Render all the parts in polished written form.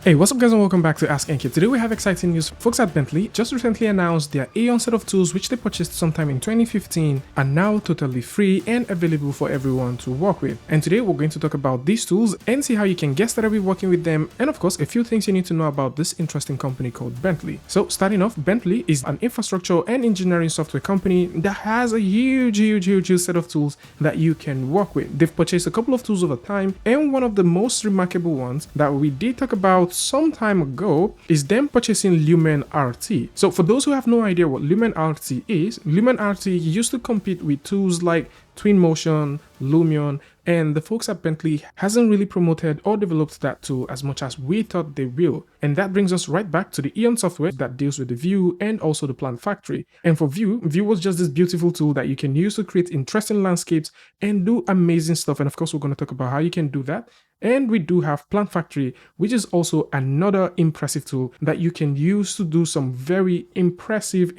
Hey, what's up guys and welcome back to askNK. Today we have exciting news. Folks at Bentley just recently announced their Aeon set of tools which they purchased sometime in 2015 are now totally free and available for everyone to work with. And today we're going to talk about these tools and see how you can get started with working with them, and of course a few things you need to know about this interesting company called Bentley. So starting off, Bentley is an infrastructure and engineering software company that has a huge set of tools that you can work with. They've purchased a couple of tools over time, and one of the most remarkable ones that we did talk about some time ago is them purchasing Lumen RT. So for those who have no idea what Lumen RT is, Lumen RT used to compete with tools like Twinmotion, Lumion, and the folks at Bentley hasn't really promoted or developed that tool as much as we thought they will. And that brings us right back to the Aeon software that deals with the View and also the Planetary. And for View was just this beautiful tool that you can use to create interesting landscapes and do amazing stuff. And of course, we're going to talk about how you can do that. And we do have Planetary, which is also another impressive tool that you can use to do some very impressive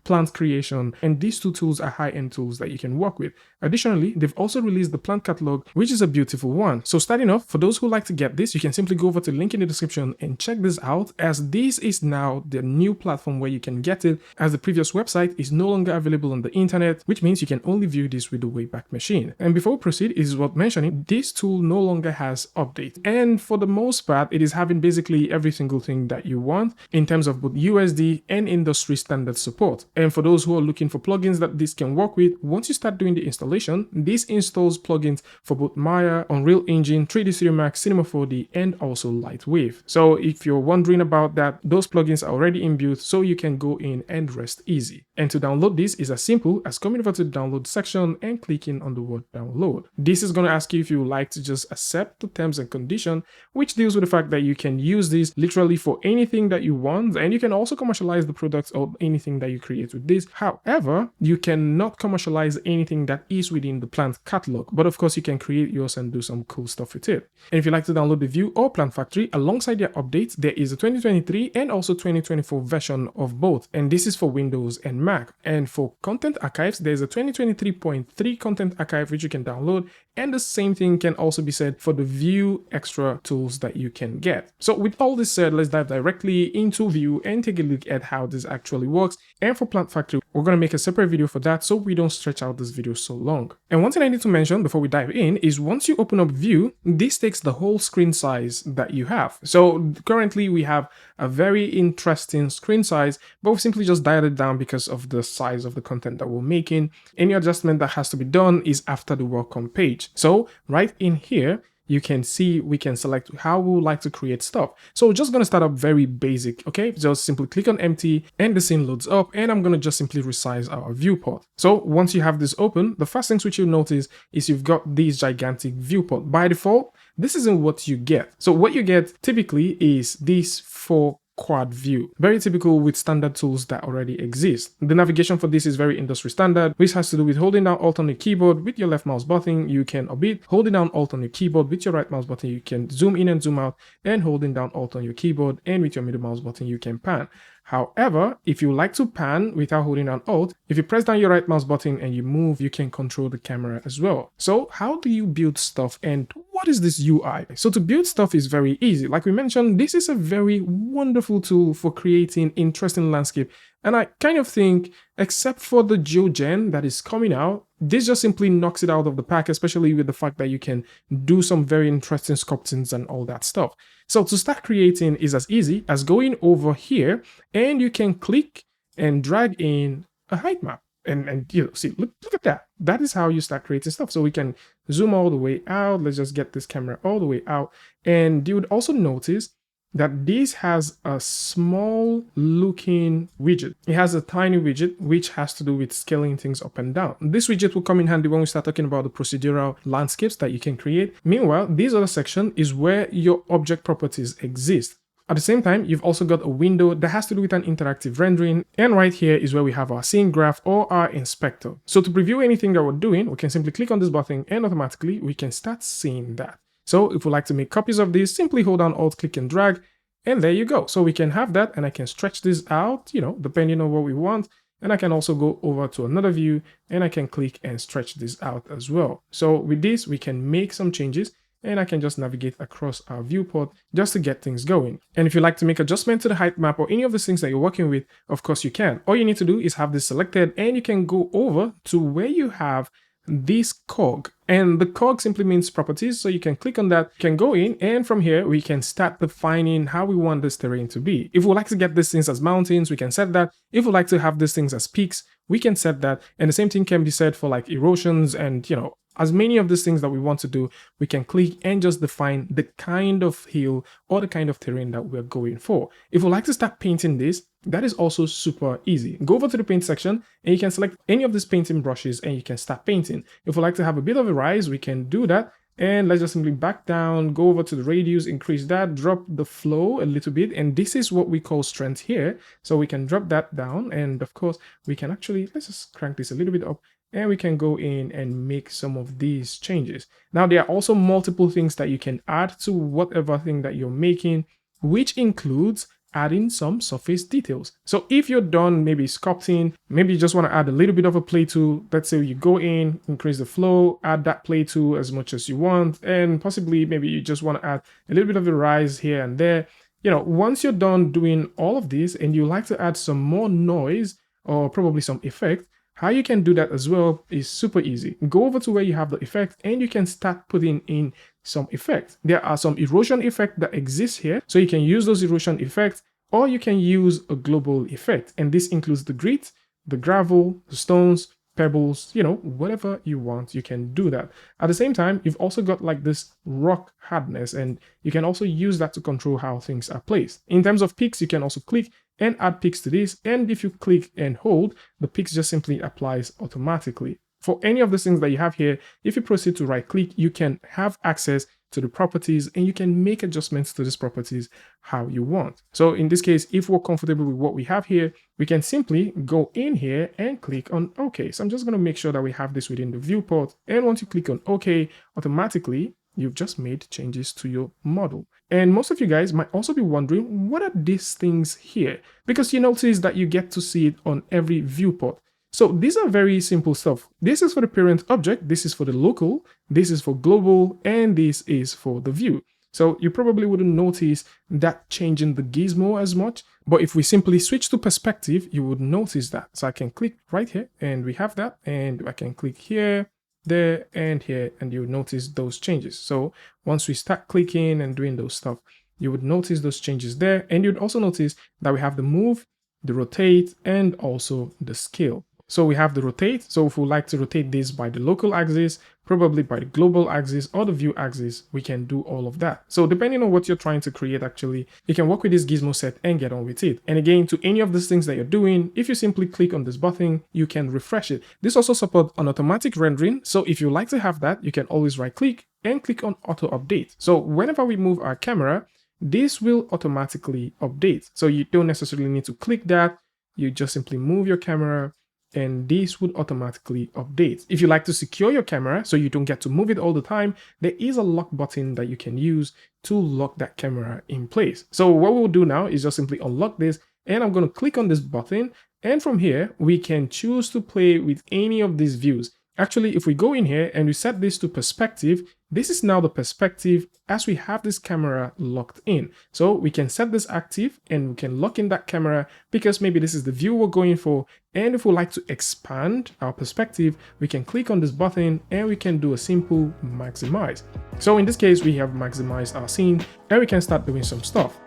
plant creation. And these two tools are high-end tools that you can work with. Additionally, they've also released the plant catalog, which is a beautiful one. So starting off, for those who like to get this, you can simply go over to the link in the description and check this out, as this is now the new platform where you can get it, as the previous website is no longer available on the internet, which means you can only view this with the Wayback Machine. And before we proceed, it is worth mentioning, this tool no longer has update, and for the most part it is having basically every single thing that you want in terms of both USD and industry standard support. And for those who are looking for plugins that this can work with, once you start doing the installation, this installs plugins for both Maya, Unreal Engine, 3D Studio Max, Cinema 4D, and also Lightwave. So if you're wondering about that, those plugins are already inbuilt, so you can go in and rest easy. And to download this is as simple as coming over to the download section and clicking on the word download. This is going to ask you if you would like to just accept the terms and condition, which deals with the fact that you can use this literally for anything that you want, and you can also commercialize the products or anything that you create with this. However, you cannot commercialize anything that is within the plant catalog, but of course you can create yours and do some cool stuff with it. And if you like to download the View or Planetary, alongside their updates, there is a 2023 and also 2024 version of both, and this is for Windows and Mac. And for content archives, there's a 2023.3 content archive which you can download, and the same thing can also be said for the View extra tools that you can get. So with all this said, let's dive directly into View and take a look at how this actually works. And for Planetary, we're going to make a separate video for that so we don't stretch out this video so long. And one thing I need to mention before we dive in is once you open up View, this takes the whole screen size that you have. So currently we have a very interesting screen size, but we've simply just dialed it down because of the size of the content that we're making. Any adjustment that has to be done is after the welcome page. So right in here, you can see we can select how we would like to create stuff. So we're just going to start up very basic, okay? Just simply click on empty and the scene loads up, and I'm going to just simply resize our viewport. So once you have this open, the first things which you'll notice is you've got these gigantic viewport. By default, this isn't what you get. So what you get typically is these 4 quad view, very typical with standard tools that already exist. The navigation for this is very industry standard, which has to do with holding down Alt on your keyboard with your left mouse button, you can orbit, holding down Alt on your keyboard with your right mouse button, you can zoom in and zoom out, and holding down Alt on your keyboard and with your middle mouse button, you can pan. However, if you like to pan without holding down Alt, if you press down your right mouse button and you move, you can control the camera as well. So how do you build stuff, and what is this UI? So to build stuff is very easy. Like we mentioned, this is a very wonderful tool for creating interesting landscape. And I kind of think, except for the GeoGen that is coming out, this just simply knocks it out of the park, especially with the fact that you can do some very interesting sculptings and all that stuff. So to start creating is as easy as going over here, and you can click and drag in a height map. And you know, see, look at that. That is how you start creating stuff. So we can zoom all the way out. Let's just get this camera all the way out. And you would also notice that this has a small looking widget. It has a tiny widget which has to do with scaling things up and down. This widget will come in handy when we start talking about the procedural landscapes that you can create. Meanwhile, this other section is where your object properties exist. At the same time, you've also got a window that has to do with an interactive rendering, and right here is where we have our scene graph or our inspector. So to preview anything that we're doing, we can simply click on this button and automatically we can start seeing that. So if we like to make copies of this, simply hold down Alt, click and drag, and there you go. So we can have that, and I can stretch this out, you know, depending on what we want. And I can also go over to another view and I can click and stretch this out as well. So with this, we can make some changes. and I can just navigate across our viewport just to get things going. And if you like to make adjustment to the height map or any of these things that you're working with, of course you can. All you need to do is have this selected, and you can go over to where you have this cog, and the cog simply means properties, so you can click on that, you can go in, and from here we can start defining how we want this terrain to be. If we like to get these things as mountains, we can set that. If we like to have these things as peaks, we can set that. And the same thing can be said for like erosions and, you know, as many of these things that we want to do, we can click and just define the kind of hill or the kind of terrain that we're going for. If we like to start painting this, that is also super easy. Go over to the paint section and you can select any of these painting brushes and you can start painting. If we like to have a bit of a rise, we can do that. And let's just simply back down, go over to the radius, increase that, drop the flow a little bit. And this is what we call strength here. So we can drop that down. And of course, we can actually, let's just crank this a little bit up. And we can go in and make some of these changes. Now, there are also multiple things that you can add to whatever thing that you're making, which includes adding some surface details. So if you're done maybe sculpting, maybe you just want to add a little bit of a play tool. Let's say you go in, increase the flow, add that play tool as much as you want, and possibly maybe you just want to add a little bit of a rise here and there. You know, once you're done doing all of this and you like to add some more noise or probably some effect, how you can do that as well is super easy. Go over to where you have the effect and you can start putting in some effect. There are some erosion effects that exist here. So you can use those erosion effects, or you can use a global effect. And this includes the grit, the gravel, the stones, pebbles, you know, whatever you want, you can do that. At the same time, you've also got like this rock hardness, and you can also use that to control how things are placed. In terms of peaks, you can also click and add peaks to this. And if you click and hold, the peaks just simply applies automatically. For any of the things that you have here, if you proceed to right click, you can have access to the properties and you can make adjustments to these properties how you want. So in this case, if we're comfortable with what we have here, we can simply go in here and click on OK. So I'm just going to make sure that we have this within the viewport. And once you click on OK, automatically, you've just made changes to your model. And most of you guys might also be wondering, what are these things here? Because you notice that you get to see it on every viewport. So these are very simple stuff. This is for the parent object, this is for the local, this is for global, and this is for the view. So you probably wouldn't notice that changing the gizmo as much, but if we simply switch to perspective, you would notice that. So I can click right here and we have that, and I can click here, there, and here, and you'll notice those changes. So once we start clicking and doing those stuff, you would notice those changes there, and you'd also notice that we have the move, the rotate, and also the scale. So we have the rotate. So if we like to rotate this by the local axis, probably by the global axis or the view axis, we can do all of that. So depending on what you're trying to create, actually, you can work with this gizmo set and get on with it. And again, to any of these things that you're doing, if you simply click on this button, you can refresh it. This also supports an automatic rendering. So if you like to have that, you can always right click and click on auto update. So whenever we move our camera, this will automatically update. So you don't necessarily need to click that. You just simply move your camera and this would automatically update. If you like to secure your camera so you don't get to move it all the time, there is a lock button that you can use to lock that camera in place. So what we'll do now is just simply unlock this, and I'm going to click on this button, and from here we can choose to play with any of these views. Actually, if we go in here and we set this to perspective, this is now the perspective as we have this camera locked in. So we can set this active and we can lock in that camera because maybe this is the view we're going for. And if we like to expand our perspective, we can click on this button and we can do a simple maximize. So in this case, we have maximized our scene and we can start doing some stuff.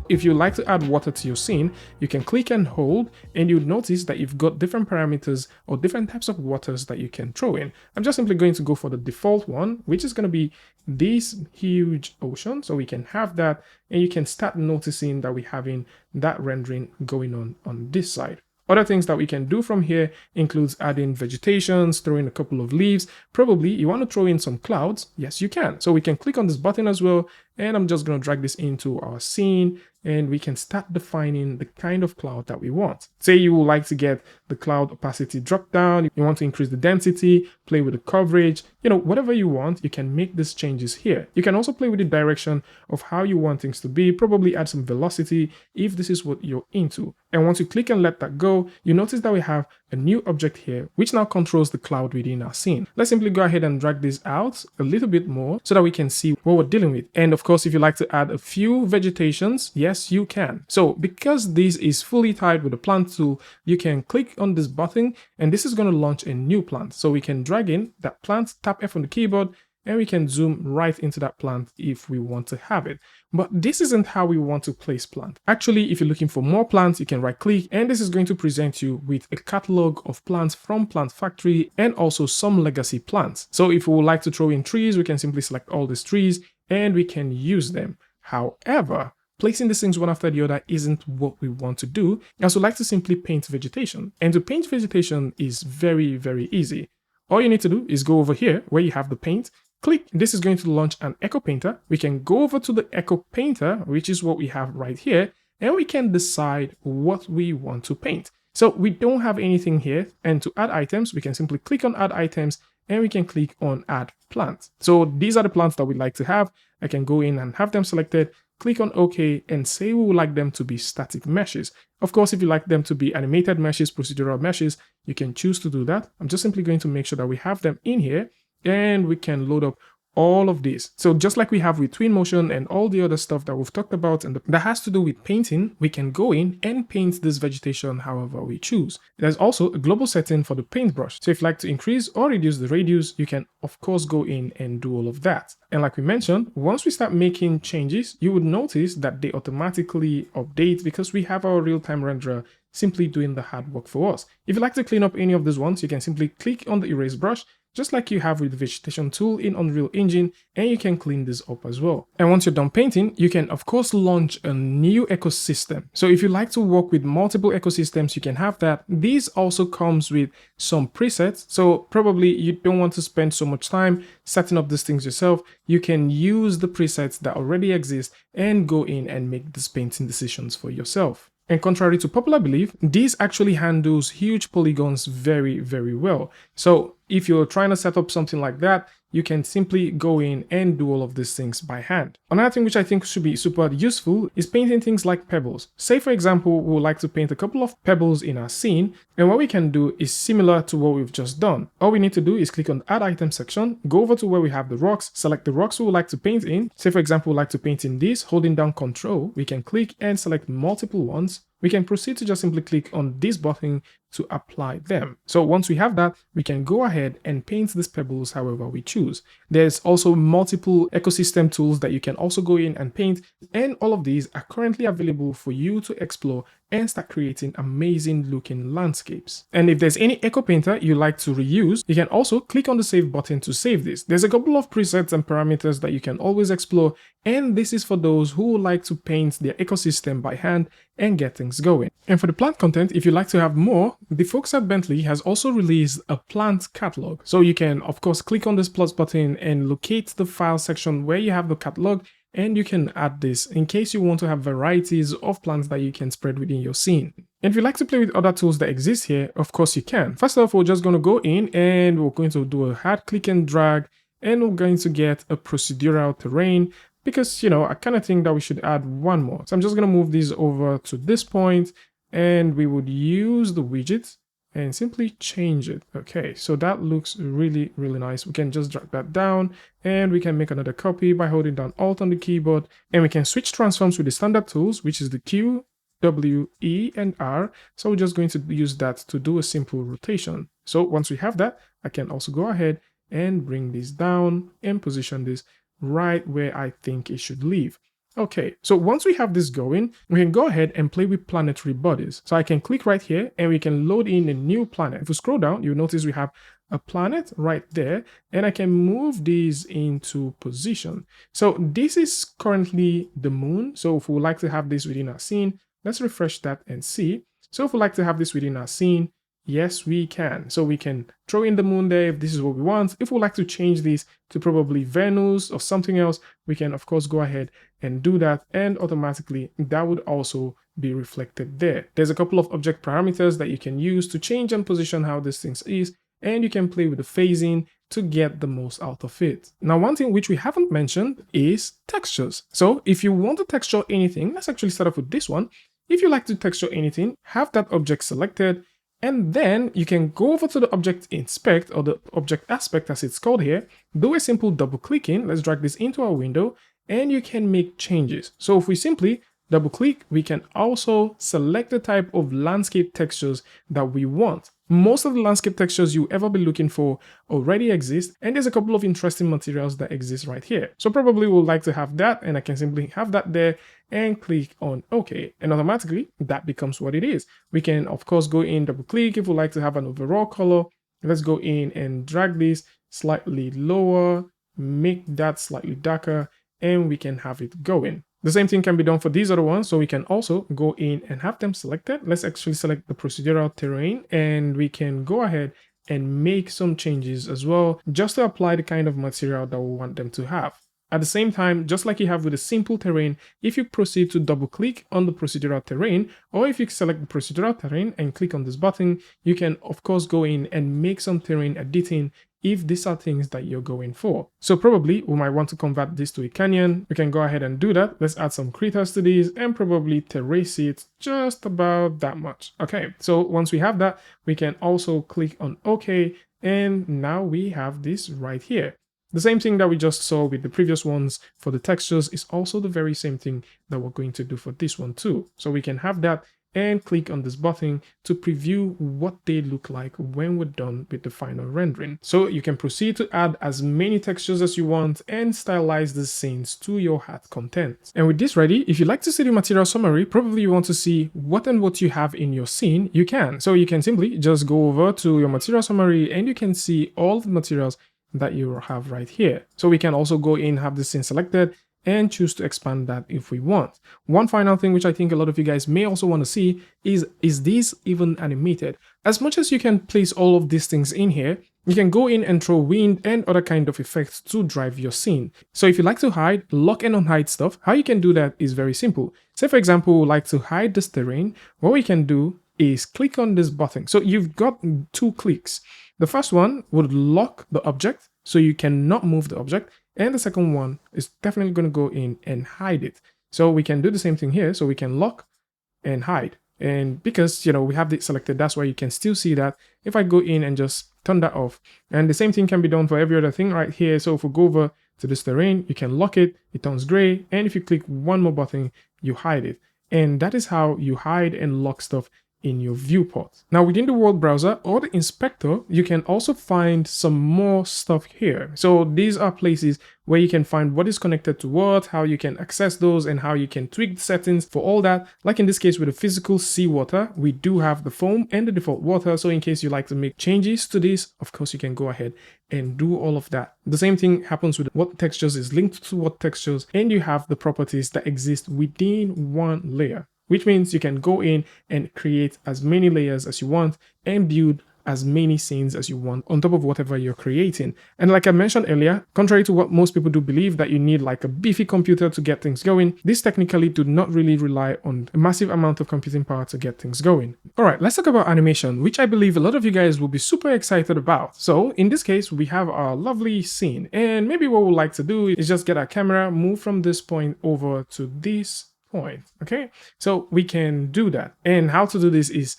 If you like to add water to your scene, you can click and hold, and you'll notice that you've got different parameters or different types of waters that you can throw in. I'm just simply going to go for the default one, which is going to be this huge ocean. So we can have that, and you can start noticing that we're having that rendering going on this side. Other things that we can do from here includes adding vegetations, throwing a couple of leaves. Probably you want to throw in some clouds. Yes, you can. So we can click on this button as well. And I'm just going to drag this into our scene. and we can start defining the kind of cloud that we want. Say you would like to get the cloud opacity drop down, you want to increase the density, play with the coverage, whatever you want, you can make these changes here. You can also play with the direction of how you want things to be, probably add some velocity if this is what you're into. And once you click and let that go, you notice that we have a new object here, which now controls the cloud within our scene. Let's simply go ahead and drag this out a little bit more so that we can see what we're dealing with. And of course, if you like to add a few vegetations, yes, you can. So because this is fully tied with the plant tool, you can click on this button and this is going to launch a new plant. So we can drag in that plant, tap F on the keyboard, and we can zoom right into that plant if we want to have it. But this isn't how we want to place plant. Actually, if you're looking for more plants, you can right click and this is going to present you with a catalog of plants from Plant Factory and also some legacy plants. So if we would like to throw in trees, we can simply select all these trees and we can use them. However, placing these things one after the other isn't what we want to do, as we like to simply paint vegetation. And to paint vegetation is very, very easy. All you need to do is go over here where you have the paint, click, this is going to launch an Echo Painter. We can go over to the Echo Painter, which is what we have right here, and we can decide what we want to paint. So we don't have anything here, and to add items, we can simply click on Add Items, and we can click on Add Plant. So these are the plants that we'd like to have. I can go in and have them selected, click on OK, and say we would like them to be static meshes. Of course, if you like them to be animated meshes, procedural meshes, you can choose to do that. I'm just simply going to make sure that we have them in here, and we can load up all of this. So just like we have with Twinmotion and all the other stuff that we've talked about and that has to do with painting, we can go in and paint this vegetation however we choose. There's also a global setting for the paintbrush. So if you like to increase or reduce the radius, you can of course go in and do all of that. And like we mentioned, once we start making changes, you would notice that they automatically update because we have our real-time renderer simply doing the hard work for us. If you like to clean up any of these ones, you can simply click on the erase brush, just like you have with the vegetation tool in Unreal Engine, and you can clean this up as well. And once you're done painting, you can of course launch a new ecosystem. So if you like to work with multiple ecosystems, you can have that. This also comes with some presets, so probably you don't want to spend so much time setting up these things yourself. You can use the presets that already exist and go in and make these painting decisions for yourself. And contrary to popular belief, this actually handles huge polygons very, very well. So if you're trying to set up something like that, you can simply go in and do all of these things by hand. Another thing which I think should be super useful is painting things like pebbles. Say for example, we would like to paint a couple of pebbles in our scene, and what we can do is similar to what we've just done. All we need to do is click on the Add Item section, go over to where we have the rocks, select the rocks we would like to paint in. Say for example, we would like to paint in this, holding down Ctrl, we can click and select multiple ones. We can proceed to just simply click on this button to apply them. So once we have that, we can go ahead and paint these pebbles however we choose. There's also multiple ecosystem tools that you can also go in and paint, and all of these are currently available for you to explore and start creating amazing looking landscapes. And if there's any Echo Painter you like to reuse, you can also click on the save button to save this. There's a couple of presets and parameters that you can always explore, and this is for those who would like to paint their ecosystem by hand and get things going. And for the plant content, if you'd like to have more, the folks at Bentley has also released a plant catalog. So you can of course click on this plus button and locate the file section where you have the catalog, and you can add this in case you want to have varieties of plants that you can spread within your scene. And if you like to play with other tools that exist here, of course you can. First off, we're just going to go in and we're going to do a hard click and drag, and we're going to get a procedural terrain because, I kind of think that we should add one more. So I'm just going to move these over to this point, and we would use the widget and simply change it. Okay, so that looks really, really nice. We can just drag that down, and we can make another copy by holding down Alt on the keyboard, and we can switch transforms with the standard tools, which is the Q, W, E, and R. So we're just going to use that to do a simple rotation. So once we have that, I can also go ahead and bring this down and position this right where I think it should live. Okay, so once we have this going, we can go ahead and play with planetary bodies. So I can click right here and we can load in a new planet. If we scroll down, you'll notice we have a planet right there, and I can move these into position. So this is currently the moon. So if we would like to have this within our scene, let's refresh that and see. So if we like to have this within our scene, Yes, we can. So we can throw in the moon there if this is what we want. If we like to change this to probably Venus or something else, we can of course go ahead and do that, and automatically that would also be reflected there. There's a couple of object parameters that you can use to change and position how this thing is, and you can play with the phasing to get the most out of it. Now, one thing which we haven't mentioned is textures. So if you want to texture anything, let's actually start off with this one. If you like to texture anything, have that object selected, and then you can go over to the object inspect, or the object aspect as it's called here, do a simple double clicking. Let's drag this into our window, and you can make changes. So if we simply double click, we can also select the type of landscape textures that we want. Most of the landscape textures you ever be looking for already exist, and there's a couple of interesting materials that exist right here. So probably we'll like to have that, and I can simply have that there and click on OK, and automatically that becomes what it is. We can of course go in, double click if we like to have an overall color. Let's go in and drag this slightly lower, make that slightly darker, and we can have it going. The same thing can be done for these other ones, so we can also go in and have them selected. Let's actually select the procedural terrain, and we can go ahead and make some changes as well, just to apply the kind of material that we want them to have. At the same time, just like you have with a simple terrain, if you proceed to double click on the procedural terrain, or if you select the procedural terrain and click on this button, you can of course go in and make some terrain editing if these are things that you're going for. So probably we might want to convert this to a canyon. We can go ahead and do that. Let's add some critters to these and probably terrace it just about that much. Okay, so once we have that, we can also click on OK, and now we have this right here. The same thing that we just saw with the previous ones for the textures is also the very same thing that we're going to do for this one too. So we can have that and click on this button to preview what they look like when we're done with the final rendering. So you can proceed to add as many textures as you want and stylize the scenes to your heart content. And with this ready, if you like to see the material summary, probably you want to see what you have in your scene, you can. So you can simply just go over to your material summary and you can see all the materials that you have right here. So we can also go in, have the scene selected, and choose to expand that if we want. One final thing which I think a lot of you guys may also want to see is this even animated? As much as you can place all of these things in here, you can go in and throw wind and other kind of effects to drive your scene. So if you like to hide, lock and unhide stuff, how you can do that is very simple. Say for example, we like to hide this terrain, what we can do is click on this button. So you've got 2 clicks. The first one would lock the object, so you cannot move the object. And the second one is definitely going to go in and hide it. So we can do the same thing here. So we can lock and hide. And because, we have it selected, that's why you can still see that. If I go in and just turn that off, and the same thing can be done for every other thing right here. So if we go over to this terrain, you can lock it, it turns gray. And if you click one more button, you hide it. And that is how you hide and lock stuff in your viewport. Now within the world browser or the inspector, you can also find some more stuff here. So these are places where you can find what is connected to what, how you can access those, and how you can tweak the settings for all that. Like in this case with the physical seawater, we do have the foam and the default water. So in case you like to make changes to this, of course you can go ahead and do all of that. The same thing happens with what textures is linked to what textures, and you have the properties that exist within one layer, which means you can go in and create as many layers as you want and build as many scenes as you want on top of whatever you're creating. And like I mentioned earlier, contrary to what most people do believe that you need like a beefy computer to get things going, this technically do not really rely on a massive amount of computing power to get things going. All right, let's talk about animation, which I believe a lot of you guys will be super excited about. So in this case, we have our lovely scene, and maybe what we'd like to do is just get our camera, move from this point over to this point. Okay, so we can do that. And how to do this is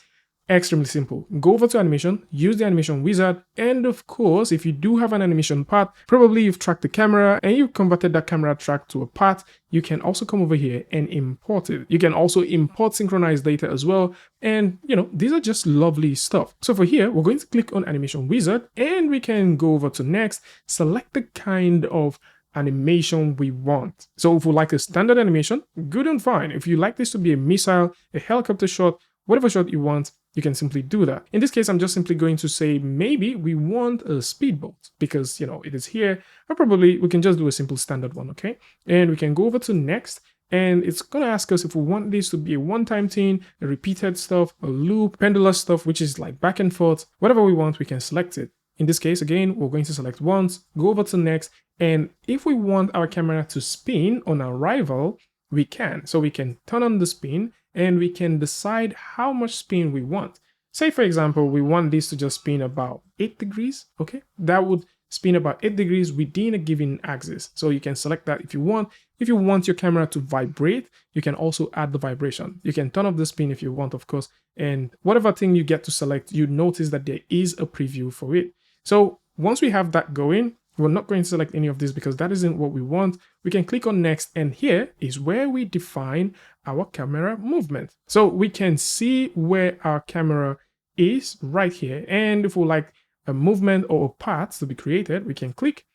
extremely simple. Go over to animation, use the animation wizard, and of course, if you do have an animation path, probably you've tracked the camera and you've converted that camera track to a path, you can also come over here and import it. You can also import synchronized data as well. And these are just lovely stuff. So for here, we're going to click on animation wizard and we can go over to next, select the kind of animation we want. So if we like a standard animation, good and fine. If you like this to be a missile, a helicopter shot, whatever shot you want, you can simply do that. In this case, I'm just simply going to say maybe we want a speedboat because, it is here, or probably we can just do a simple standard one, okay? And we can go over to next And it's going to ask us if we want this to be a one-time thing, a repeated stuff, a loop, pendulous stuff, which is like back and forth. Whatever we want, we can select it. In this case, again, we're going to select once, go over to next. And if we want our camera to spin on arrival, we can. So we can turn on the spin and we can decide how much spin we want. Say, for example, we want this to just spin about 8 degrees. Okay, that would spin about 8 degrees within a given axis. So you can select that if you want. If you want your camera to vibrate, you can also add the vibration. You can turn off the spin if you want, of course. And whatever thing you get to select, you notice that there is a preview for it. So once we have that going, we're not going to select any of this because that isn't what we want. We can click on next, and here is where we define our camera movement. So we can see where our camera is right here. And if we like a movement or a path to be created, we can click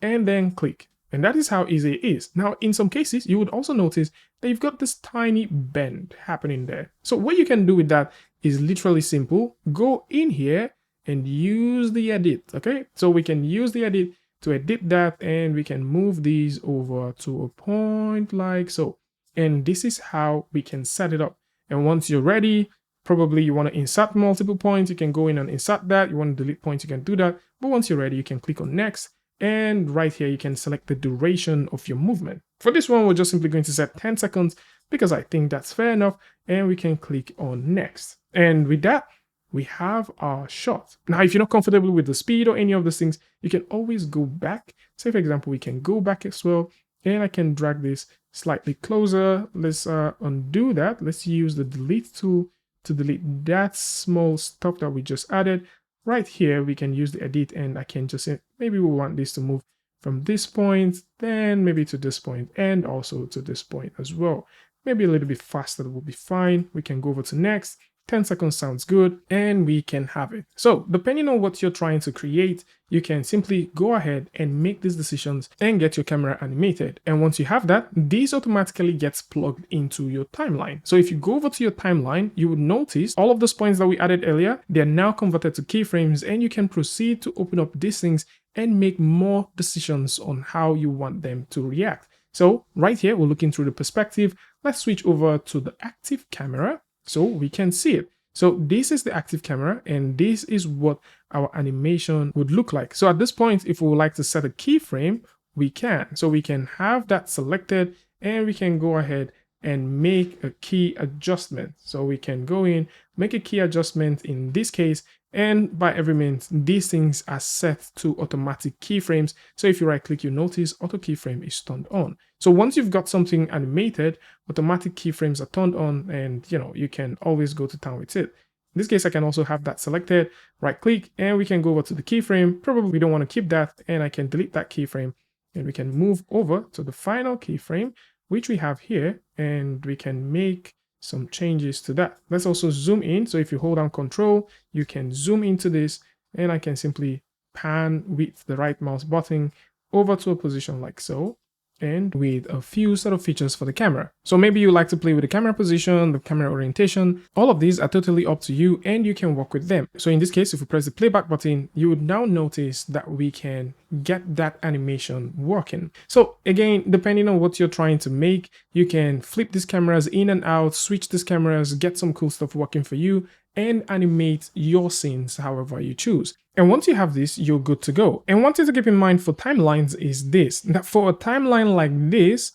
and then click. And that is how easy it is. Now, in some cases, you would also notice that you've got this tiny bend happening there. So what you can do with that is literally simple. Go in here and use the edit, okay? So we can use the edit to edit that, and we can move these over to a point like so. And this is how we can set it up. And once you're ready, probably you want to insert multiple points, you can go in and insert that. You want to delete points, you can do that. But once you're ready, you can click on next. And right here, you can select the duration of your movement. For this one, we're just simply going to set 10 seconds because I think that's fair enough. And we can click on next. And with that, we have our shot. Now, if you're not comfortable with the speed or any of those things, you can always go back. Say, for example, we can go back as well. And I can drag this slightly closer. Let's undo that. Let's use the delete tool to delete that small stuff that we just added. Right here, we can use the edit, and I can just say, maybe we want this to move from this point, then maybe to this point, and also to this point as well. Maybe a little bit faster will be fine. We can go over to next. 10 seconds sounds good, and we can have it. So depending on what you're trying to create, you can simply go ahead and make these decisions and get your camera animated. And once you have that, this automatically gets plugged into your timeline. So if you go over to your timeline, you would notice all of those points that we added earlier, they're now converted to keyframes, and you can proceed to open up these things and make more decisions on how you want them to react. So right here, we're looking through the perspective. Let's switch over to the active camera so we can see it. So this is the active camera, and this is what our animation would look like. So at this point, if we would like to set a keyframe, we can. So we can have that selected, and we can go ahead and make a key adjustment. So we can go in, make a key adjustment in this case, and by every means, these things are set to automatic keyframes. So if you right click, you notice auto keyframe is turned on. So once you've got something animated, automatic keyframes are turned on, and you can always go to town with it. In this case, I can also have that selected, right click, and we can go over to the keyframe. Probably we don't want to keep that, and I can delete that keyframe, and we can move over to the final keyframe, which we have here, and we can make some changes to that. Let's also zoom in. So if you hold down Control, you can zoom into this, and I can simply pan with the right mouse button over to a position like so, and with a few sort of features for the camera. So maybe you like to play with the camera position, the camera orientation. All of these are totally up to you, and you can work with them. So in this case, if we press the playback button, you would now notice that we can get that animation working. So again, depending on what you're trying to make, you can flip these cameras in and out, switch these cameras, get some cool stuff working for you, and animate your scenes however you choose. And once you have this, you're good to go. And one thing to keep in mind for timelines is this, that for a timeline like this,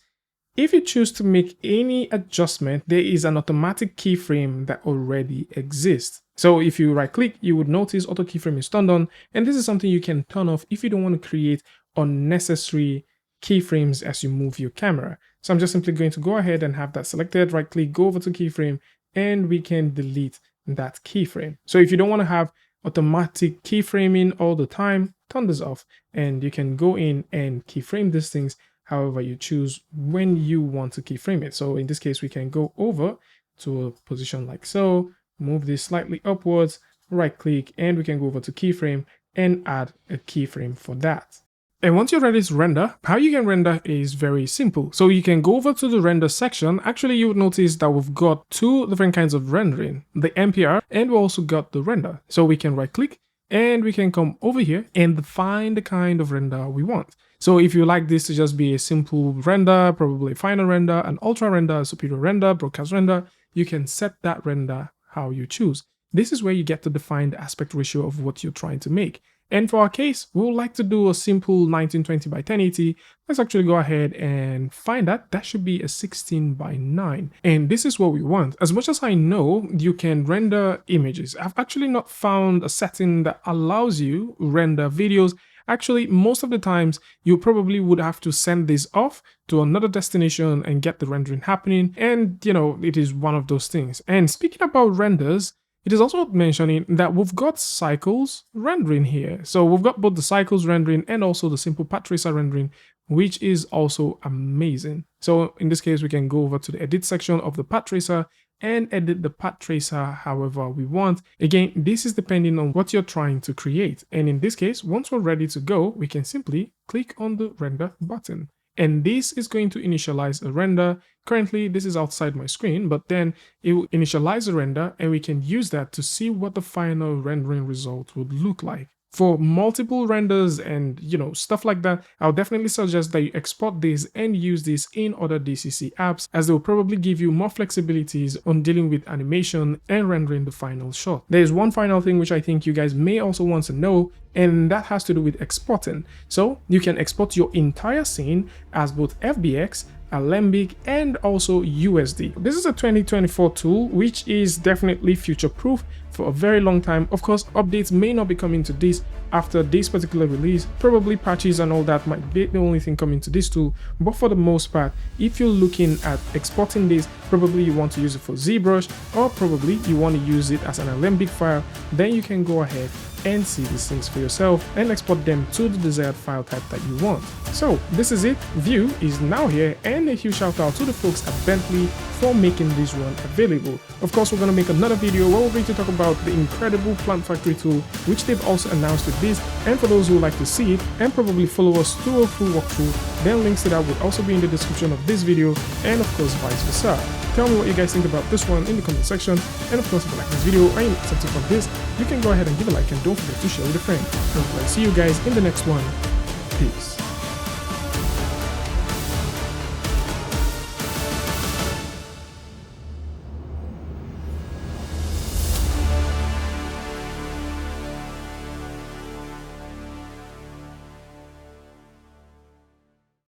if you choose to make any adjustment, there is an automatic keyframe that already exists. So if you right click, you would notice auto keyframe is turned on, and this is something you can turn off if you don't want to create unnecessary keyframes as you move your camera. So I'm just simply going to go ahead and have that selected, right click, go over to keyframe, and we can delete that keyframe. So if you don't want to have automatic keyframing all the time, turn this off, and you can go in and keyframe these things however you choose when you want to keyframe it. So in this case, we can go over to a position like so, move this slightly upwards, right click, and we can go over to keyframe and add a keyframe for that. And once you're ready to render, how you can render is very simple. So you can go over to the render section. Actually, you would notice that we've got two different kinds of rendering, the MPR, and we also got the render. So we can right click and we can come over here and define the kind of render we want. So if you like this to just be a simple render, probably a final render, an ultra render, a superior render, broadcast render, you can set that render how you choose. This is where you get to define the aspect ratio of what you're trying to make. And for our case, we would like to do a simple 1920 by 1080. Let's actually go ahead and find that. That should be a 16 by 9. And this is what we want. As much as I know, you can render images. I've actually not found a setting that allows you render videos. Actually, most of the times, you probably would have to send this off to another destination and get the rendering happening. And, it is one of those things. And speaking about renders, it is also mentioning that we've got cycles rendering here. So we've got both the cycles rendering and also the simple path tracer rendering, which is also amazing. So in this case, we can go over to the edit section of the path tracer and edit the path tracer however we want. Again, this is depending on what you're trying to create. And in this case, once we're ready to go, we can simply click on the render button. And this is going to initialize a render. Currently, this is outside my screen, but then it will initialize a render and we can use that to see what the final rendering result would look like. For multiple renders and, stuff like that, I'll definitely suggest that you export this and use this in other DCC apps, as they will probably give you more flexibilities on dealing with animation and rendering the final shot. There's one final thing which I think you guys may also want to know, and that has to do with exporting. So you can export your entire scene as both FBX, Alembic, and also USD. This is a 2024 tool, which is definitely future-proof for a very long time. Of course, updates may not be coming to this after this particular release. Probably patches and all that might be the only thing coming to this tool. But for the most part, if you're looking at exporting this, probably you want to use it for ZBrush, or probably you want to use it as an Alembic file, then you can go ahead and see these things for yourself and export them to the desired file type that you want. So this is it. Vue is now here, and a huge shout out to the folks at Bentley for making this one available. Of course, we're going to make another video where we're going to talk about the incredible Plant Factory tool, which they've also announced with this. And for those who would like to see it and probably follow us through a full walkthrough, then links to that will also be in the description of this video, and of course vice versa. Tell me what you guys think about this one in the comment section, and of course if you like this video or any something from this, you can go ahead and give a like and don't forget to share with a friend. And I'll see you guys in the next one. Peace.